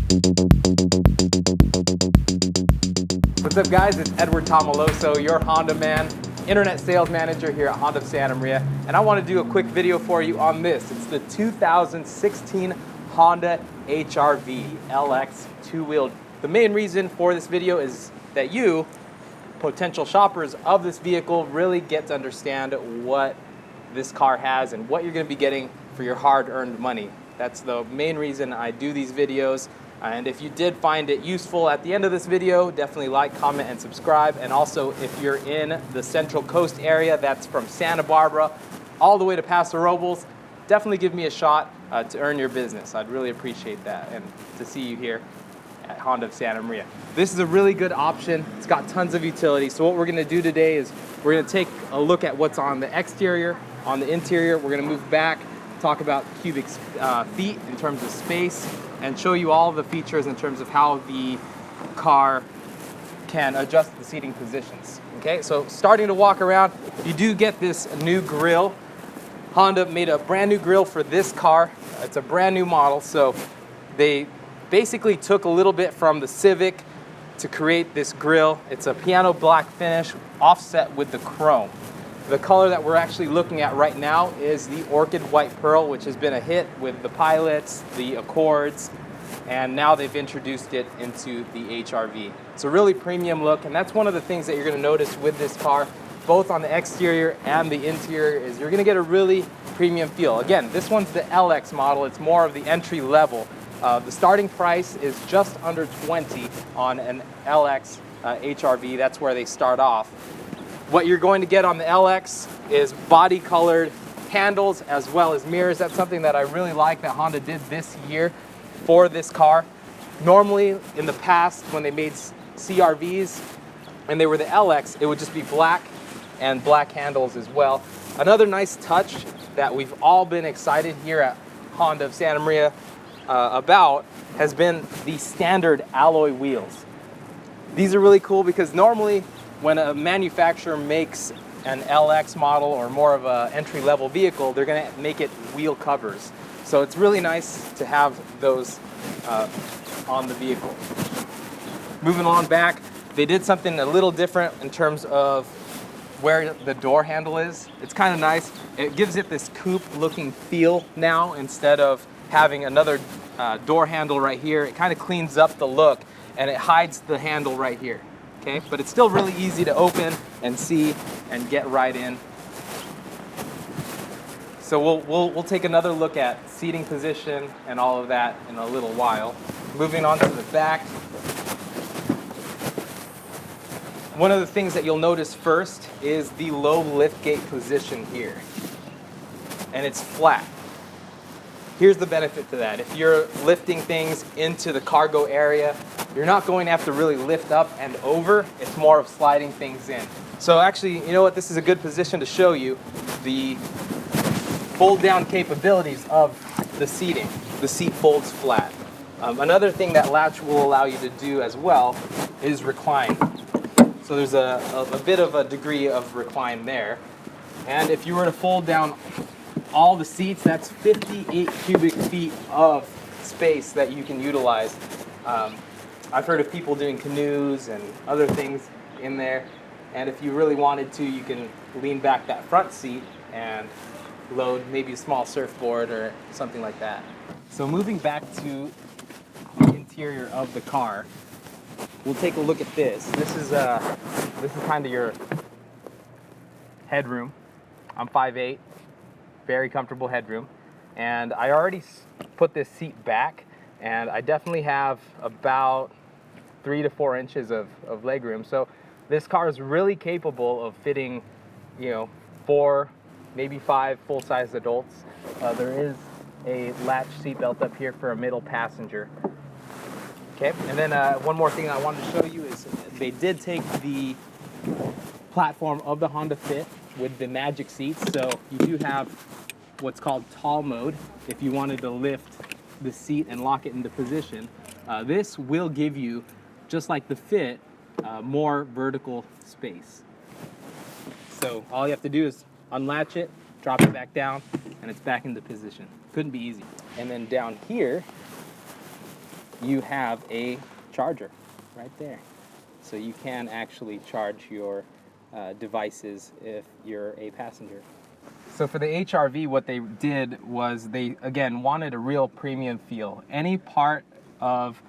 What's up guys, it's Tomilloso, your Honda man, internet sales manager here at Honda of Santa Maria, and I want to do a quick video for you on this. It's the 2016 Honda HR-V LX two-wheeled. The main reason for this video is that you, potential shoppers of this vehicle, really get to understand what this car has and what you're going to be getting for your hard-earned money. That's the main reason I do these videos. And if you did find it useful at the end of this video, definitely like, comment, and subscribe. And also, if you're in the Central Coast area, that's from Santa Barbara all the way to Paso Robles, definitely give me a shot to earn your business. I'd really appreciate that, and to see you here at Honda of Santa Maria. This is a really good option. It's got tons of utility. So what we're gonna do today is we're gonna take a look at what's on the exterior, on the interior. We're gonna move back, talk about cubic feet in terms of space, and show you all the features in terms of how the car can adjust the seating positions. Okay, so starting to walk around, you do get this new grille. Honda made a brand new grille for this car. It's a brand new model, so they basically took a little bit from the Civic to create this grille. It's a piano black finish offset with the chrome. The color that we're actually looking at right now is the Orchid White Pearl, which has been a hit with the Pilots, the Accords, and now they've introduced it into the HR-V. It's a really premium look, and that's one of the things that you're gonna notice with this car, both on the exterior and the interior, is you're gonna get a really premium feel. Again, this one's the LX model. It's more of the entry level. The starting price is just under 20 on an LX HR-V. That's where they start off. What you're going to get on the LX is body colored handles as well as mirrors. That's something that I really like that Honda did this year for this car. Normally in the past when they made CR-Vs and they were the LX, it would just be black and black handles as well. Another nice touch that we've all been excited here at Honda of Santa Maria about has been the standard alloy wheels. These are really cool because normally when a manufacturer makes an LX model or more of an entry-level vehicle, they're gonna make it wheel covers. So it's really nice to have those on the vehicle. Moving on back, they did something a little different in terms of where the door handle is. It's kind of nice. It gives it this coupe-looking feel now instead of having another door handle right here. It kind of cleans up the look and it hides the handle right here. Okay, but it's still really easy to open and see and get right in. So we'll take another look at seating position and all of that in a little while. Moving on to the back. One of the things that you'll notice first is the low liftgate position here. And it's flat. Here's the benefit to that. If you're lifting things into the cargo area, you're not going to have to really lift up and over. It's more of sliding things in. So actually, you know what? This is a good position to show you the fold down capabilities of the seating. The seat folds flat. Another thing that latch will allow you to do as well is recline. So there's a bit of a degree of recline there. And if you were to fold down all the seats, that's 58 cubic feet of space that you can utilize. I've heard of people doing canoes and other things in there, and if you really wanted to, you can lean back that front seat and load maybe a small surfboard or something like that. So moving back to the interior of the car, we'll take a look at this. This is kind of your headroom. I'm 5'8", very comfortable headroom, and I already put this seat back, and I definitely have about 3 to 4 inches of legroom. So this car is really capable of fitting, 4, maybe 5 full-size adults. There is a latch seatbelt up here for a middle passenger. Okay, and then one more thing I wanted to show you is they did take the platform of the Honda Fit with the Magic seats. So you do have what's called tall mode if you wanted to lift the seat and lock it into position. This will give you, just like the Fit, more vertical space. So all you have to do is unlatch it, drop it back down, and it's back into position. Couldn't be easy. And then down here, you have a charger right there. So you can actually charge your devices if you're a passenger. So for the HRV, what they did was they, again, wanted a real premium feel. Any part of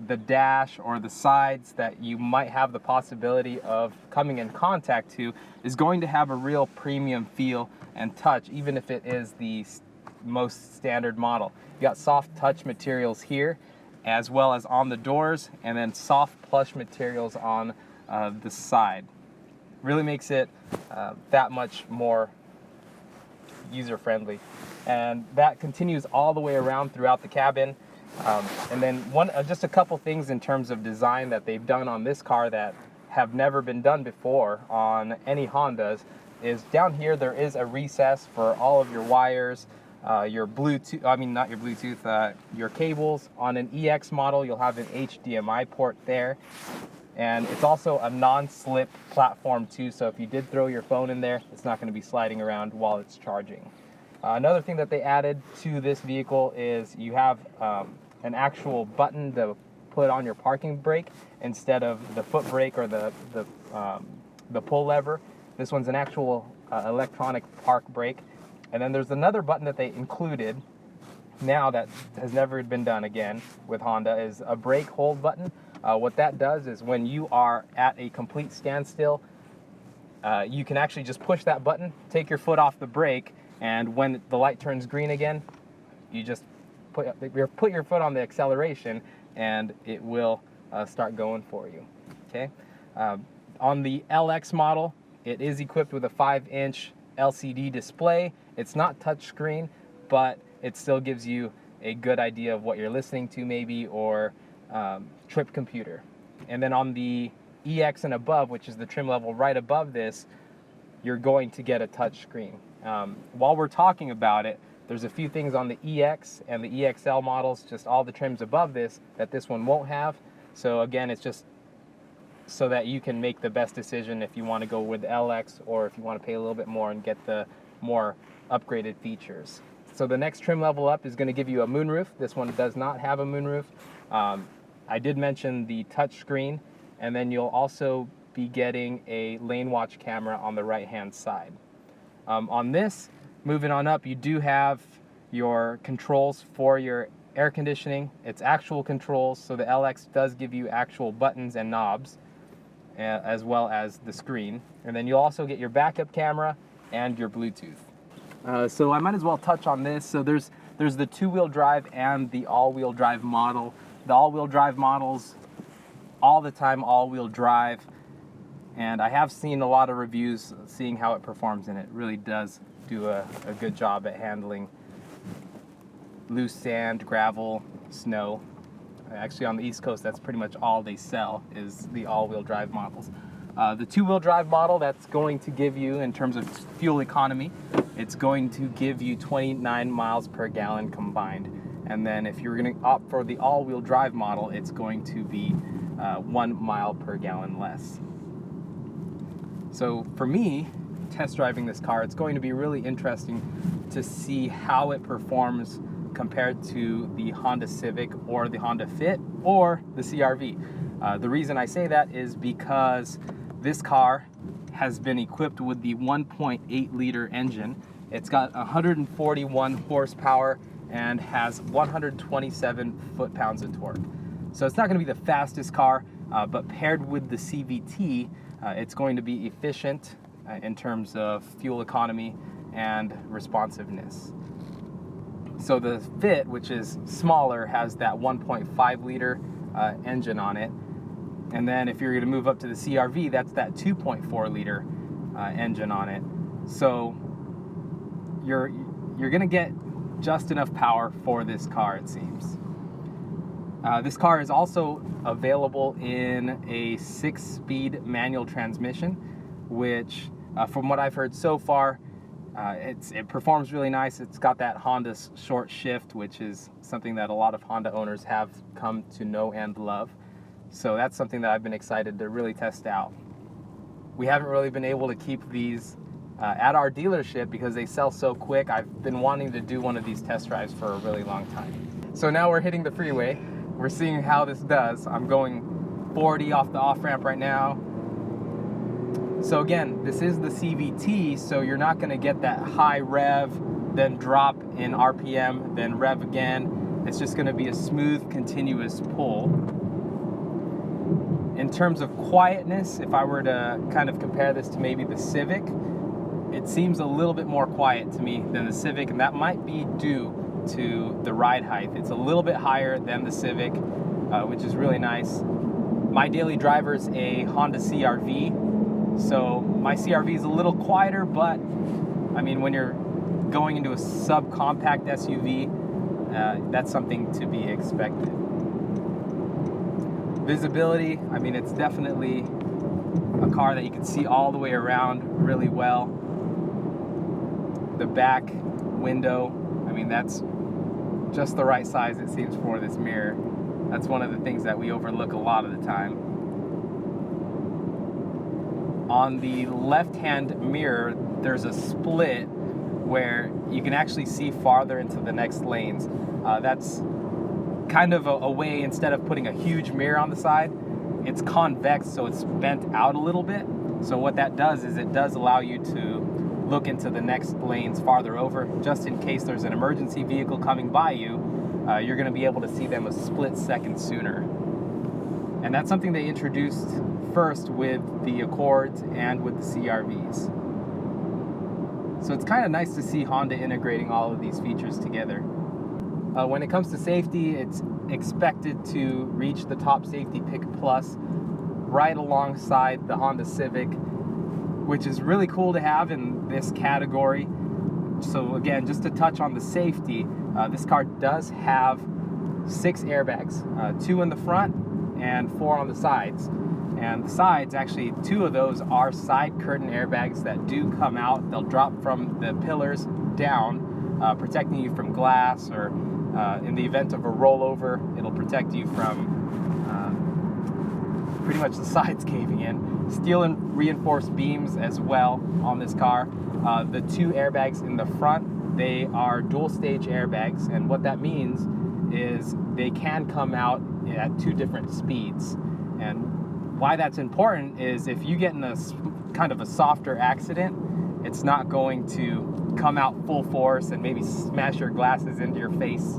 the dash or the sides that you might have the possibility of coming in contact to is going to have a real premium feel and touch, even if it is the most standard model. You got soft touch materials here, as well as on the doors, and then soft plush materials on the side. Really makes it that much more user-friendly. And that continues all the way around throughout the cabin. And then just a couple things in terms of design that they've done on this car that have never been done before on any Hondas is down here there is a recess for all of your wires, your Bluetooth, I mean not your Bluetooth, your cables. On an EX model you'll have an HDMI port there. And it's also a non-slip platform too, so if you did throw your phone in there, it's not going to be sliding around while it's charging. Another thing that they added to this vehicle is you have an actual button to put on your parking brake instead of the foot brake or the pull lever. This one's an actual electronic park brake. And then there's another button that they included now that has never been done again with Honda, is a brake hold button. What that does is when you are at a complete standstill, you can actually just push that button, take your foot off the brake, and when the light turns green again, you just put your foot on the acceleration and it will start going for you. Okay. On the LX model, it is equipped with a 5-inch LCD display. It's not touchscreen, but it still gives you a good idea of what you're listening to maybe, or trip computer. And then on the EX and above, which is the trim level right above this, you're going to get a touch screen. While we're talking about it, there's a few things on the EX and the EXL models, just all the trims above this, that this one won't have. So again, it's just so that you can make the best decision if you want to go with the LX or if you want to pay a little bit more and get the more upgraded features. So the next trim level up is going to give you a moonroof. This one does not have a moonroof. I did mention the touch screen, and then you'll also be getting a lane watch camera on the right hand side. On this, moving on up, you do have your controls for your air conditioning. It's actual controls, so the LX does give you actual buttons and knobs, as well as the screen. And then you'll also get your backup camera and your Bluetooth. So I might as well touch on this. So there's the two-wheel drive and the all-wheel drive model. The all-wheel drive models, all the time all-wheel drive, and I have seen a lot of reviews seeing how it performs, and it really does do a good job at handling loose sand, gravel, snow. Actually on the East Coast, that's pretty much all they sell is the all-wheel drive models. The two-wheel drive model, that's going to give you, in terms of fuel economy, it's going to give you 29 miles per gallon combined. And then if you're going to opt for the all-wheel drive model, it's going to be 1 mile per gallon less. So for me, test driving this car, it's going to be really interesting to see how it performs compared to the Honda Civic or the Honda Fit or the CR-V. The reason I say that is because this car has been equipped with the 1.8 liter engine. It's got 141 horsepower and has 127 foot-pounds of torque. So it's not going to be the fastest car, but paired with the CVT, it's going to be efficient in terms of fuel economy and responsiveness. So the Fit, which is smaller, has that 1.5 liter engine on it. And then if you're going to move up to the CR-V, that's that 2.4 liter engine on it. So you're going to get just enough power for this car, it seems. This car is also available in a 6-speed manual transmission, which from what I've heard so far, it performs really nice. It's got that Honda short shift, which is something that a lot of Honda owners have come to know and love. So that's something that I've been excited to really test out. We haven't really been able to keep these at our dealership because they sell so quick. I've been wanting to do one of these test drives for a really long time. So now we're hitting the freeway. we're seeing how this does. I'm going 40 off the off-ramp right now. So again, this is the CVT, so you're not going to get that high rev, then drop in RPM, then rev again. It's just going to be a smooth, continuous pull. In terms of quietness, if I were to kind of compare this to maybe the Civic, it seems a little bit more quiet to me than the Civic, and that might be due to the ride height. It's a little bit higher than the Civic, which is really nice. My daily driver is a Honda CR-V, so my CR-V is a little quieter, but I mean, when you're going into a subcompact SUV, that's something to be expected. Visibility, I mean, it's definitely a car that you can see all the way around really well. The back window, I mean, that's just the right size, it seems, for this mirror. That's one of the things that we overlook a lot of the time. On the left-hand mirror, there's a split where you can actually see farther into the next lanes. That's kind of a way, instead of putting a huge mirror on the side, it's convex, so it's bent out a little bit. So what that does is it does allow you to look into the next lanes farther over, just in case there's an emergency vehicle coming by you. You're going to be able to see them a split second sooner. And that's something they introduced first with the Accords and with the CR-Vs. So it's kind of nice to see Honda integrating all of these features together. When it comes to safety, it's expected to reach the top safety pick plus right alongside the Honda Civic, which is really cool to have in this category. So again, just to touch on the safety, this car does have 6 airbags, 2 in the front and 4 on the sides. And the sides, actually 2 of those are side curtain airbags that do come out. They'll drop from the pillars down, protecting you from glass, or in the event of a rollover, it'll protect you from pretty much the sides caving in. Steel and reinforced beams as well on this car. The 2 airbags in the front, they are dual stage airbags, and what that means is they can come out at 2 different speeds. And why that's important is if you get in a kind of a softer accident, it's not going to come out full force and maybe smash your glasses into your face.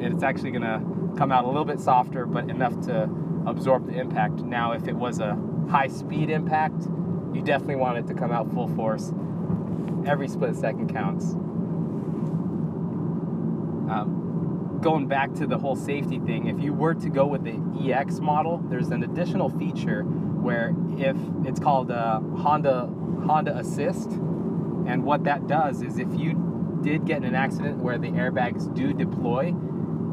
It's actually going to come out a little bit softer, but enough to absorb the impact. Now, if it was a high-speed impact, you definitely want it to come out full force. Every split second counts. Going back to the whole safety thing, if you were to go with the EX model, there's an additional feature where if it's called Honda Assist, and what that does is if you did get in an accident where the airbags do deploy,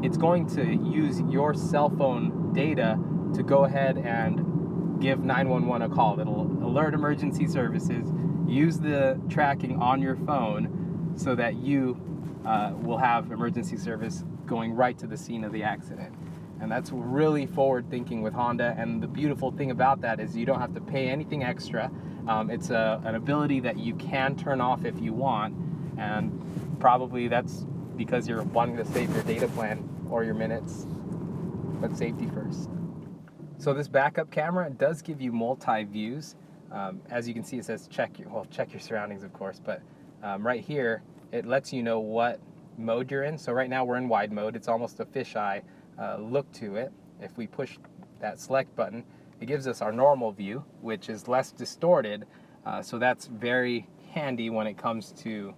it's going to use your cell phone data to go ahead and give 911 a call. It'll alert emergency services, use the tracking on your phone so that you will have emergency service going right to the scene of the accident. And that's really forward thinking with Honda, and the beautiful thing about that is you don't have to pay anything extra. It's an ability that you can turn off if you want, and probably that's because you're wanting to save your data plan or your minutes, but safety first. So this backup camera does give you multi-views. As you can see, it says check your surroundings, of course, but right here it lets you know what mode you're in. So right now we're in wide mode. It's almost a fisheye look to it. If we push that select button, it gives us our normal view, which is less distorted. So that's very handy when it comes to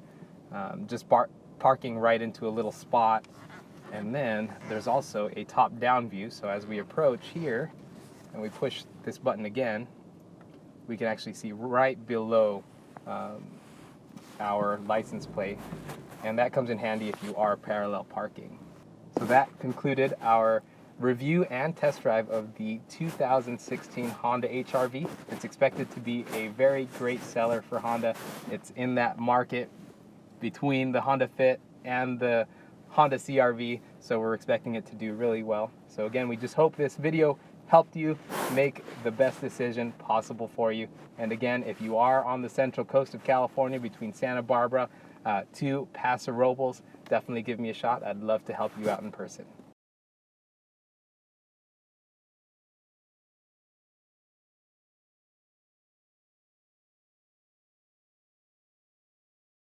just parking right into a little spot. And then there's also a top-down view. So as we approach here and we push this button again, we can actually see right below our license plate. And that comes in handy if you are parallel parking. So that concluded our review and test drive of the 2016 Honda HR-V. It's expected to be a very great seller for Honda. It's in that market between the Honda Fit and the Honda CR-V, so we're expecting it to do really well. So again, we just hope this video helped you make the best decision possible for you. And again, if you are on the central coast of California between Santa Barbara to Paso Robles, definitely give me a shot. I'd love to help you out in person.